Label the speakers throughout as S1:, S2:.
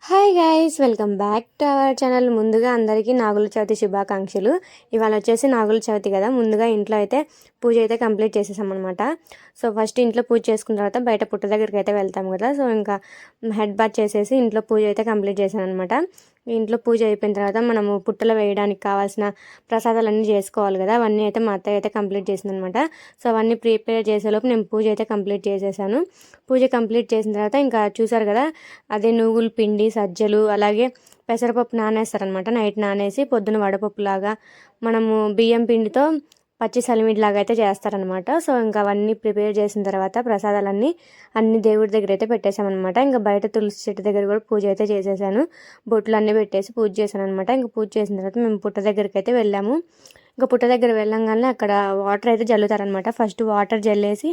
S1: Hi guys, welcome back to our channel. ముందుగా అందరికీ నాగుల చవితి శుభాకాంక్షలు. ఇవాళ వచ్చేసి నాగుల చవితి కదా, ముందుగా ఇంట్లో అయితే పూజ అయితే కంప్లీట్ చేసేసామన్నమాట. సో ఫస్ట్ ఇంట్లో పూజ చేసుకున్న తర్వాత బయట పుట్ట దగ్గరికి అయితే వెళ్తాం కదా. సో ఇంకా హెడ్ బాత్ చేసేసి ఇంట్లో పూజ అయితే కంప్లీట్ చేశాను అనమాట. ఇంట్లో పూజ అయిపోయిన తర్వాత మనము పుట్టలో వేయడానికి కావాల్సిన ప్రసాదాలన్నీ చేసుకోవాలి కదా, అవన్నీ అయితే మా అత్తయ్య అయితే కంప్లీట్ చేసిందనమాట. సో అవన్నీ ప్రిపేర్ చేసేలోపు నేను పూజ అయితే కంప్లీట్ చేసేసాను. పూజ కంప్లీట్ చేసిన తర్వాత ఇంకా చూసారు కదా, అదే నువ్వుల పిండి, సజ్జలు, అలాగే పెసరపప్పు నానేస్తారనమాట. నైట్ నానేసి పొద్దున వడపప్పులాగా మనము బియ్యం పిండితో పచ్చి సలిమిడిలాగా అయితే చేస్తారనమాట. సో ఇంకా అవన్నీ ప్రిపేర్ చేసిన తర్వాత ప్రసాదాలన్నీ అన్ని దేవుడి దగ్గర అయితే పెట్టేశామన్నమాట. ఇంకా బయట తులసి చెట్టు దగ్గర కూడా పూజ అయితే చేసేసాను. బొట్లు అన్నీ పెట్టేసి పూజ చేశాను అనమాట. ఇంకా పూజ చేసిన తర్వాత మేము పుట్ట దగ్గరికి అయితే వెళ్ళాము. ఇంకా పుట్ట దగ్గర వెళ్ళంగానే అక్కడ వాటర్ అయితే జల్లుతారనమాట. ఫస్ట్ వాటర్ జల్లేసి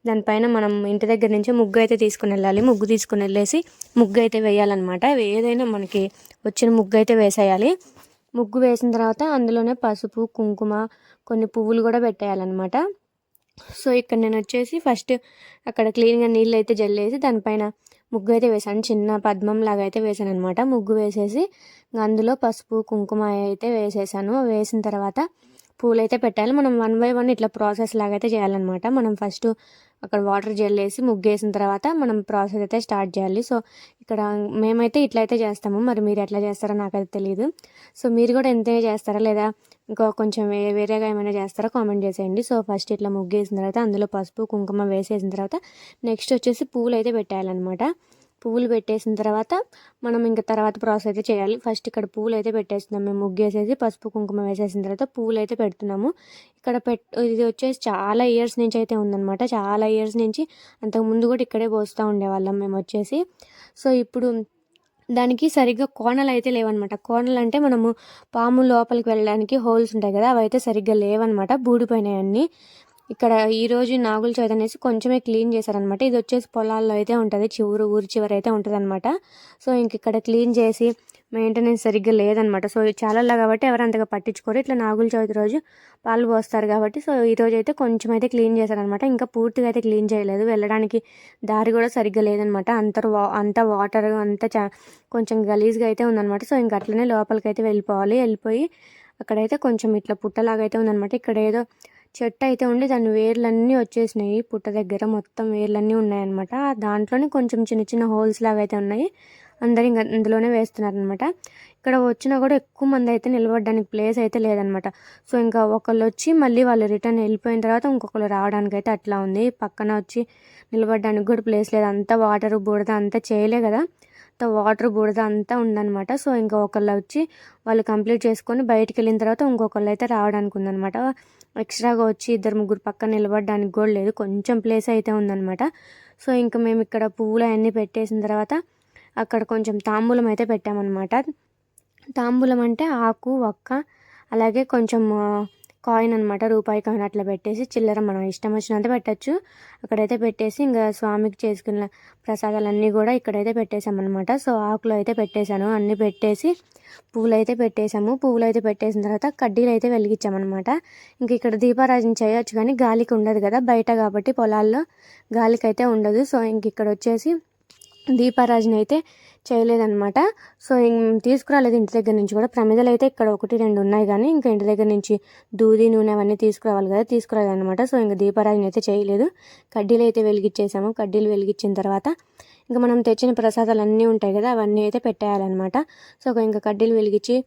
S1: దానిపైన మనం ఇంటి దగ్గర నుంచి ముగ్గు అయితే తీసుకుని వెళ్ళాలి. ముగ్గు తీసుకుని వెళ్ళేసి ముగ్గు అయితే వేయాలన్నమాట. ఏదైనా మనకి వచ్చిన ముగ్గు అయితే వేసేయాలి. ముగ్గు వేసిన తర్వాత అందులోనే పసుపు, కుంకుమ, కొన్ని పువ్వులు కూడా పెట్టేయాలన్నమాట. సో ఇక్కడ నేను వచ్చేసి ఫస్ట్ అక్కడ క్లీన్గా నీళ్ళు అయితే జల్లేసి దానిపైన ముగ్గు అయితే వేసాను. చిన్న పద్మం లాగా అయితే వేసాను అనమాట. ముగ్గు వేసేసి అందులో పసుపు, కుంకుమ అయితే వేసేసాను. వేసిన తర్వాత పూలు అయితే పెట్టాలి. మనం 1 by 1 ఇట్లా ప్రాసెస్ లాగా అయితే చేయాలన్నమాట. మనం ఫస్ట్ అక్కడ వాటర్ జల్లేసి ముగ్గు వేసిన తర్వాత మనం ప్రాసెస్ అయితే స్టార్ట్ చేయాలి. సో ఇక్కడ మేమైతే ఇట్లా అయితే చేస్తాము. మరి మీరు ఎట్లా చేస్తారో నాకైతే తెలియదు. సో మీరు కూడా ఎంతే చేస్తారా లేదా ఇంకా కొంచెం వేరేగా ఏమైనా చేస్తారో కామెంట్ చేసేయండి. సో ఫస్ట్ ఇట్లా ముగ్గు వేసిన తర్వాత అందులో పసుపు, కుంకుమ వేసేసిన తర్వాత నెక్స్ట్ వచ్చేసి పువ్వులు అయితే పెట్టాలన్నమాట. పువ్వులు పెట్టేసిన తర్వాత మనం ఇంకా తర్వాత ప్రాసెస్ అయితే చేయాలి. ఫస్ట్ ఇక్కడ పువ్వులు అయితే పెట్టేస్తున్నాం. మేము ముగ్గు వేసేసి పసుపు, కుంకుమ వేసేసిన తర్వాత పువ్వులు అయితే పెడుతున్నాము. ఇక్కడ ఇది వచ్చేసి చాలా ఇయర్స్ నుంచి అయితే ఉందన్నమాట. చాలా ఇయర్స్ నుంచి అంతకుముందు కూడా ఇక్కడే పోస్తూ ఉండేవాళ్ళం మేము వచ్చేసి. సో ఇప్పుడు దానికి సరిగ్గా కోణలు అయితే లేవన్నమాట. కోణలు అంటే మనము పాము లోపలికి వెళ్ళడానికి హోల్స్ ఉంటాయి కదా, అవి అయితే సరిగ్గా లేవన్నమాట. బూడిపోయినాయి అన్నీ. ఇక్కడ ఈరోజు నాగుల చవితి అనేసి కొంచెమే క్లీన్ చేశారనమాట. ఇది వచ్చేసి పొలాల్లో అయితే ఉంటుంది, ఊరి చివరి అయితే ఉంటుంది అనమాట. సో ఇంక ఇక్కడ క్లీన్ చేసి మెయింటెనెన్స్ సరిగ్గా లేదనమాట. సో చాలా కాబట్టి ఎవరు అంతగా పట్టించుకోరు. ఇట్లా నాగుల చవితి రోజు పాలు పోస్తారు కాబట్టి సో ఈరోజు అయితే కొంచెం అయితే క్లీన్ చేశారనమాట. ఇంకా పూర్తిగా అయితే క్లీన్ చేయలేదు. వెళ్ళడానికి దారి కూడా సరిగ్గా లేదనమాట. అంత వాటర్ అంతా కొంచెం గలీజ్గా అయితే ఉందన్నమాట. సో ఇంక అట్లనే లోపలికి అయితే వెళ్ళిపోయి అక్కడైతే కొంచెం ఇట్లా పుట్టలాగా అయితే ఉందన్నమాట. ఇక్కడ ఏదో చెట్టు అయితే ఉండి దాని వేర్లన్నీ వచ్చేసినాయి. పుట్ట దగ్గర మొత్తం వేర్లన్నీ ఉన్నాయన్నమాట. దాంట్లోనే కొంచెం చిన్న చిన్న హోల్స్ లాగా అయితే ఉన్నాయి. అందరూ ఇంకా అందులోనే వేస్తున్నారనమాట. ఇక్కడ వచ్చినా కూడా ఎక్కువ మంది అయితే నిలబడడానికి ప్లేస్ అయితే లేదనమాట. సో ఇంకా ఒకళ్ళు వచ్చి మళ్ళీ వాళ్ళు రిటర్న్ వెళ్ళిపోయిన తర్వాత ఇంకొకరు రావడానికి అయితే అట్లా ఉంది. పక్కన వచ్చి నిలబడడానికి కూడా ప్లేస్ లేదు. అంతా వాటర్ బుడద అంతా చేయలే కదా, వాటర్ బుడద అంతా ఉందన్నమాట. సో ఇంకా ఒకళ్ళు వచ్చి వాళ్ళు కంప్లీట్ చేసుకొని బయటికి వెళ్ళిన తర్వాత ఇంకొకళ్ళు అయితే రావడానికి ఉందన్నమాట. ఎక్స్ట్రాగా వచ్చి 2-3 పక్కన నిలబడడానికి కూడా లేదు, కొంచెం ప్లేస్ అయితే ఉందన్నమాట. సో ఇంకా మేము ఇక్కడ పువ్వులు అవన్నీ పెట్టేసిన తర్వాత అక్కడ కొంచెం తాంబూలం అయితే పెట్టామన్నమాట. తాంబూలం అంటే ఆకు, ఒక్క, అలాగే కొంచెం కాయిన్ అనమాట, రూపాయి కాయిన్ అట్లా పెట్టేసి చిల్లర మనం ఇష్టం వచ్చినంత పెట్టచ్చు. అక్కడైతే పెట్టేసి ఇంకా స్వామికి చేసుకున్న ప్రసాదాలన్నీ కూడా ఇక్కడైతే పెట్టేసామన్నమాట. సో ఆకులు అయితే పెట్టేశాను, అన్నీ పెట్టేసి పువ్వులు అయితే పెట్టేశాము. పువ్వులు అయితే పెట్టేసిన తర్వాత కడ్డీలు అయితే వెలిగించామన్నమాట. ఇంక ఇక్కడ దీపారాజన చేయొచ్చు కానీ గాలికి ఉండదు కదా, బయట కాబట్టి పొలాల్లో గాలికి అయితే ఉండదు. సో ఇంక ఇక్కడ వచ్చేసి దీపారాజన అయితే చేయలేదన్నమాట. సో తీసుకురాలేదు ఇంటి దగ్గర నుంచి కూడా. ప్రమిదలు అయితే ఇక్కడ 1-2 ఉన్నాయి కానీ ఇంకా ఇంటి దగ్గర నుంచి దూది, నూనె అవన్నీ తీసుకురావాలి కదా, తీసుకురాలేదన్నమాట. సో ఇంకా దీపారాజన అయితే చేయలేదు. కడ్డీలు అయితే వెలిగించేసాము. కడ్డీలు వెలిగించిన తర్వాత ఇంకా మనం తెచ్చిన ప్రసాదాలు అన్నీ ఉంటాయి కదా, అవన్నీ అయితే పెట్టేయాలన్నమాట. సో ఇంకా కడ్డీలు వెలిగించి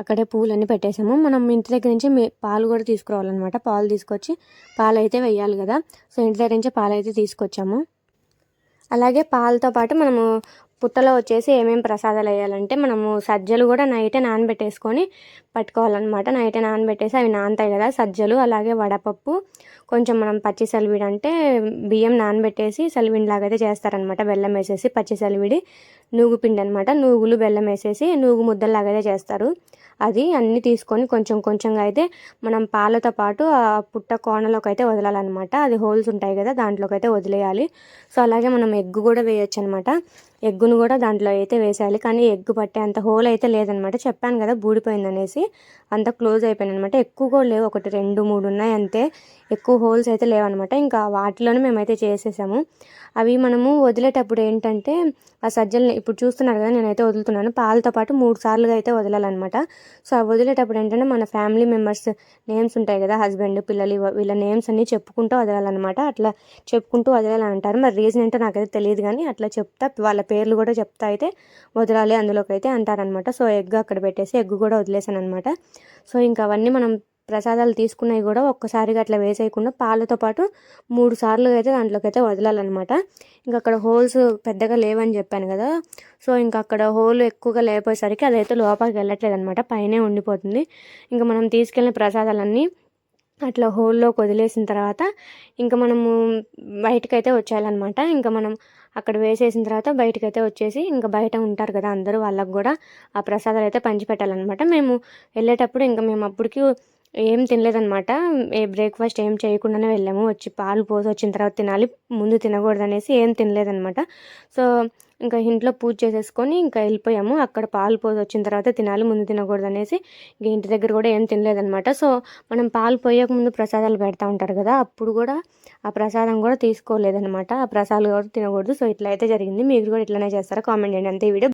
S1: అక్కడే పూలన్నీ పెట్టేసాము. మనం ఇంటి దగ్గర నుంచి పాలు కూడా తీసుకురావాలన్నమాట. పాలు తీసుకొచ్చి పాలు అయితే వేయాలి కదా. సో ఇంటి దగ్గర నుంచి పాలు అయితే తీసుకొచ్చాము. అలాగే పాలతో పాటు మనము పుట్టలో వచ్చేసి ఏమేమి ప్రసాదాలు వేయాలంటే మనము సజ్జలు కూడా నైటే నానబెట్టేసుకొని పట్టుకోవాలన్నమాట. నైటే నానబెట్టేసి అవి నానతాయి కదా సజ్జలు, అలాగే వడపప్పు, కొంచెం మనం పచ్చి సలివిడి అంటే బియ్యం నానబెట్టేసి సలివిడిలాగా అయితే చేస్తారనమాట. బెల్లం వేసేసి పచ్చి సలివిడి, నూగు పిండి అనమాట. నూగులు బెల్లం వేసేసి నూగు ముద్దల్లాగా అయితే చేస్తారు. అది అన్నీ తీసుకొని కొంచెం కొంచెంగా అయితే మనం పాలతో పాటు ఆ పుట్ట కోణలోకి అయితే వదలాలన్నమాట. అది హోల్స్ ఉంటాయి కదా, దాంట్లోకి అయితే వదిలేయాలి. సో అలాగే మనం ఎగ్గు కూడా వేయొచ్చు అనమాట. ఎగ్గును కూడా దాంట్లో అయితే వేసేయాలి. కానీ ఎగ్గు పట్టే అంత హోల్ అయితే లేదనమాట. చెప్పాను కదా బూడిపోయిందనేసి, అంత క్లోజ్ అయిపోయింది అనమాట. ఎక్కువ కూడా లేవు, 1, 2, 3 ఉన్నాయి అంతే. ఎక్కువ హోల్స్ అయితే లేవన్నమాట. ఇంకా వాటిలోనే మేమైతే చేసేసాము. అవి మనము వదిలేటప్పుడు ఏంటంటే ఆ సజ్జల్ని ఇప్పుడు చూస్తున్నారు కదా, నేనైతే వదులుతున్నాను. పాలతో పాటు 3 సార్లుగా అయితే వదలాలన్నమాట. సో అవి వదిలేటప్పుడు ఏంటంటే మన ఫ్యామిలీ మెంబర్స్ నేమ్స్ ఉంటాయి కదా, హస్బెండ్, పిల్లలు, వీళ్ళ నేమ్స్ అన్నీ చెప్పుకుంటూ వదలాలన్నమాట. అట్లా చెప్పుకుంటూ వదలాలని అంటారు. మరి రీజన్ ఏంటో నాకైతే తెలియదు, కానీ అట్లా చెప్తా వాళ్ళ పేర్లు కూడా చెప్తా అయితే వదలాలి అందులోకి అయితే అంటారనమాట. సో ఎగ్ అక్కడ పెట్టేసి ఎగ్ కూడా వదిలేసాను అనమాట. సో ఇంకా అవన్నీ మనం ప్రసాదాలు తీసుకున్నవి కూడా ఒక్కసారిగా అట్లా వేసేయకుండా పాలతో పాటు 3 సార్లు అయితే దాంట్లోకి అయితే వదలాలన్నమాట. ఇంకా అక్కడ హోల్స్ పెద్దగా లేవని చెప్పాను కదా, సో ఇంకా అక్కడ హోల్ ఎక్కువగా లేకపోయేసరికి అదైతే లోపలికి వెళ్ళట్లేదు అనమాట, పైనే ఉండిపోతుంది. ఇంకా మనం తీసుకెళ్ళిన ప్రసాదాలన్నీ అట్లా హోల్లోకి వదిలేసిన తర్వాత ఇంకా మనము బయటకైతే వచ్చేయాలన్నమాట. ఇంకా మనం అక్కడ వేసేసిన తర్వాత బయటకైతే వచ్చేసి ఇంకా బయట ఉంటారు కదా అందరూ, వాళ్ళకు కూడా ఆ ప్రసాదాలు అయితే పంచిపెట్టాలన్నమాట. మేము వెళ్ళేటప్పుడు ఇంకా మేము అప్పటికి ఏం తినలేదన్నమాట. బ్రేక్ఫాస్ట్ ఏం చేయకుండానే వెళ్ళాము. వచ్చి పాలు పోసి వచ్చిన తర్వాత తినాలి, ముందు తినకూడదు అనేసి ఏం తినలేదన్నమాట. సో ఇంకా ఇంట్లో పూజ చేసేసుకొని ఇంకా వెళ్ళిపోయాము. అక్కడ పాలు పోసి వచ్చిన తర్వాత తినాలి, ముందు తినకూడదు అనేసి ఇంక ఇంటి దగ్గర కూడా ఏం తినలేదన్నమాట. సో మనం పాలు పోయక ముందు ప్రసాదాలు పెడతా ఉంటారు కదా, అప్పుడు కూడా ఆ ప్రసాదం కూడా తీసుకోలేదన్నమాట. ఆ ప్రసాదాలు కూడా తినకూడదు. సో ఇట్లా అయితే జరిగింది. మీరు కూడా ఇట్లానే చేస్తారా? కామెంట్ చేయండి. అంతే ఈ వీడియో.